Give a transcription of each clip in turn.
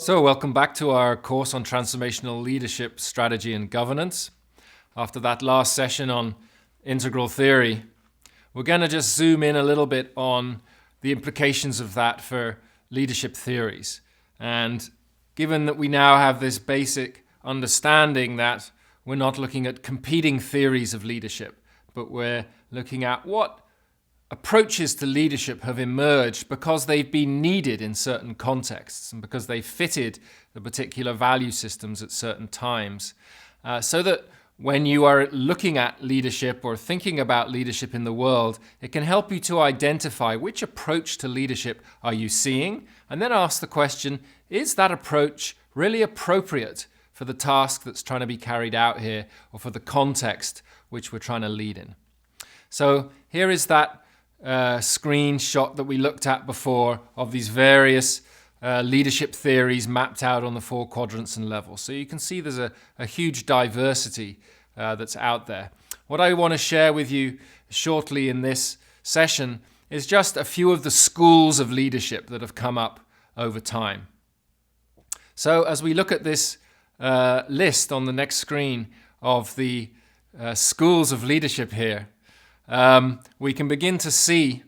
So welcome back to our course on transformational leadership, strategy and governance. After that last session on integral theory, we're going to just zoom in a little bit on the implications of that for leadership theories. And given that we now have this basic understanding that we're not looking at competing theories of leadership, but we're looking at what approaches to leadership have emerged because they've been needed in certain contexts and because they fitted the particular value systems at certain times. So that when you are looking at leadership or thinking about leadership in the world, it can help you to identify which approach to leadership are you seeing, and then ask the question, is that approach really appropriate for the task that's trying to be carried out here or for the context which we're trying to lead in? So here is that screenshot that we looked at before of these various leadership theories mapped out on the 4 quadrants and levels. So you can see there's a huge diversity that's out there. What I want to share with you shortly in this session is just a few of the schools of leadership that have come up over time. So as we look at this list on the next screen of the schools of leadership here, we can begin to see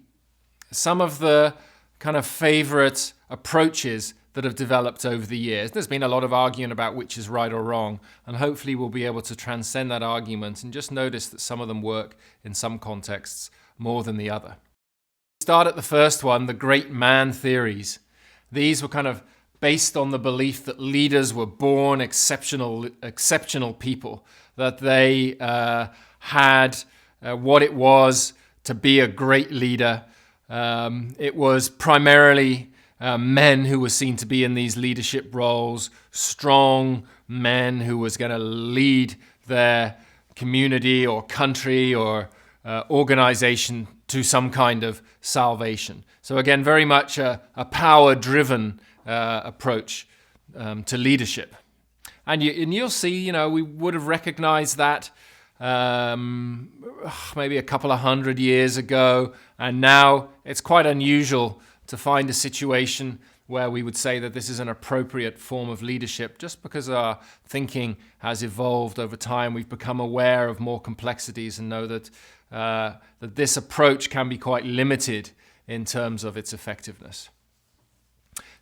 some of the kind of favorite approaches that have developed over the years. There's been a lot of arguing about which is right or wrong, and hopefully we'll be able to transcend that argument and just notice that some of them work in some contexts more than the other. Start at the first one, the great man theories. These were kind of based on the belief that leaders were born exceptional people, that they had what it was to be a great leader. It was primarily men who were seen to be in these leadership roles, strong men who was going to lead their community or country or organization to some kind of salvation. So again, very much a power-driven approach to leadership. And you'll see, we would have recognized that maybe a couple of hundred years ago, and now it's quite unusual to find a situation where we would say that this is an appropriate form of leadership just because our thinking has evolved over time. We've become aware of more complexities and know that that this approach can be quite limited in terms of its effectiveness.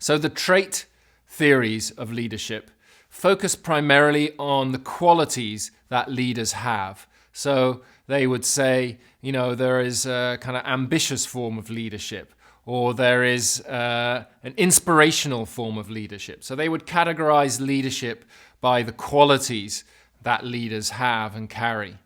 So the trait theories of leadership focus primarily on the qualities that leaders have. So they would say, there is a kind of ambitious form of leadership, or there is an inspirational form of leadership. So they would categorize leadership by the qualities that leaders have and carry.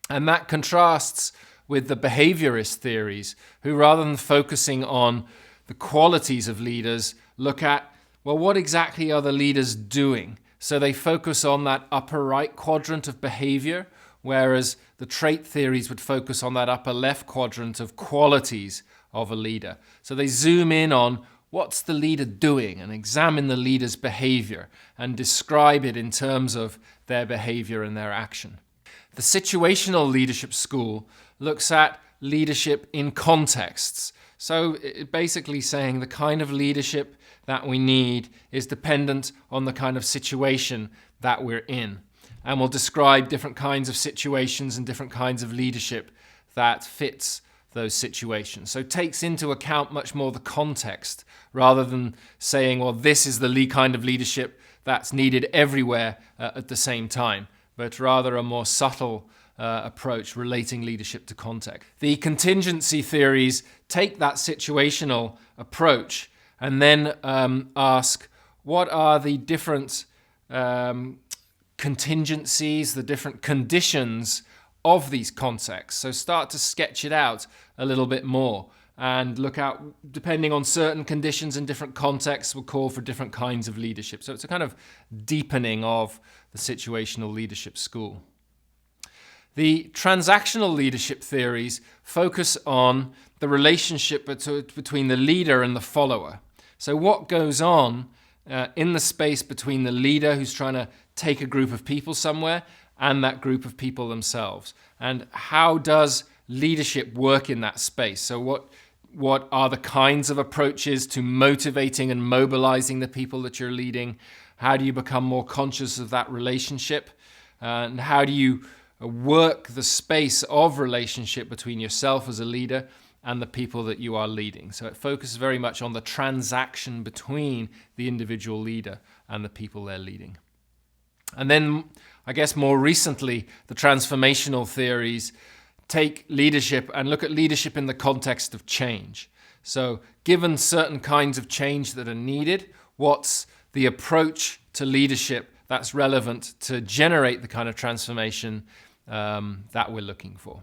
And that contrasts with the behaviorist theories, who rather than focusing on the qualities of leaders, look at, well, what exactly are the leaders doing? So they focus on that upper right quadrant of behavior, whereas the trait theories would focus on that upper left quadrant of qualities of a leader. So they zoom in on what's the leader doing and examine the leader's behavior and describe it in terms of their behavior and their action. The situational leadership school looks at leadership in contexts. So basically saying the kind of leadership that we need is dependent on the kind of situation that we're in. And we'll describe different kinds of situations and different kinds of leadership that fits those situations. So it takes into account much more the context rather than saying, well, this is the kind of leadership that's needed everywhere at the same time, but rather a more subtle approach relating leadership to context. The contingency theories take that situational approach and then ask, what are the different contingencies, the different conditions of these contexts? So start to sketch it out a little bit more and look out, depending on certain conditions and different contexts, will call for different kinds of leadership. So it's a kind of deepening of the situational leadership school. The transactional leadership theories focus on the relationship between the leader and the follower. So what goes on in the space between the leader who's trying to take a group of people somewhere and that group of people themselves? And how does leadership work in that space? So what are the kinds of approaches to motivating and mobilizing the people that you're leading? How do you become more conscious of that relationship? And how do you work the space of relationship between yourself as a leader and the people that you are leading? So it focuses very much on the transaction between the individual leader and the people they're leading. And then, I guess more recently, the transformational theories take leadership and look at leadership in the context of change. So given certain kinds of change that are needed, what's the approach to leadership that's relevant to generate the kind of transformation that we're looking for?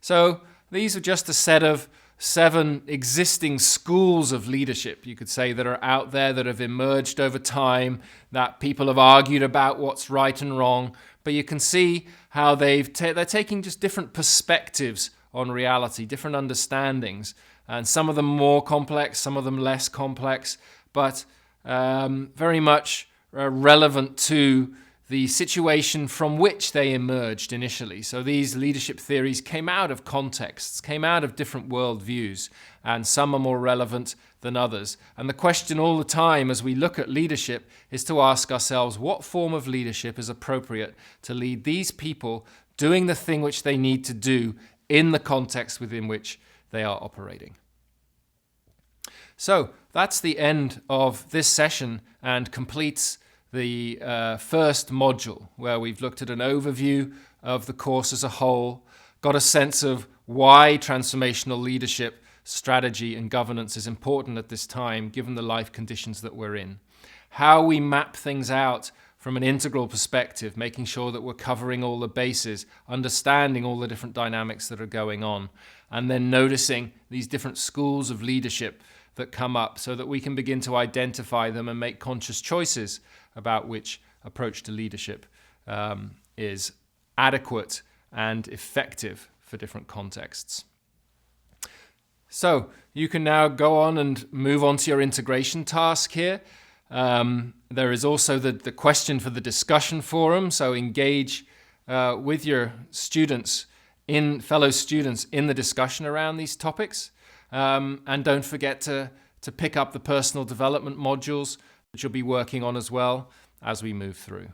So these are just a set of 7 existing schools of leadership, you could say, that are out there, that have emerged over time, that people have argued about what's right and wrong. But you can see how they're taking just different perspectives on reality, different understandings, and some of them more complex, some of them less complex, but very much relevant to the situation from which they emerged initially. So these leadership theories came out of contexts, came out of different worldviews, and some are more relevant than others. And the question all the time as we look at leadership is to ask ourselves, what form of leadership is appropriate to lead these people doing the thing which they need to do in the context within which they are operating? So that's the end of this session and completes the first module, where we've looked at an overview of the course as a whole, got a sense of why transformational leadership, strategy and governance is important at this time, given the life conditions that we're in. How we map things out from an integral perspective, making sure that we're covering all the bases, understanding all the different dynamics that are going on, and then noticing these different schools of leadership that come up so that we can begin to identify them and make conscious choices about which approach to leadership is adequate and effective for different contexts. So you can now go on and move on to your integration task here. There is also the question for the discussion forum, so engage with your students, fellow students in the discussion around these topics. And don't forget to pick up the personal development modules, which you'll be working on as well as we move through.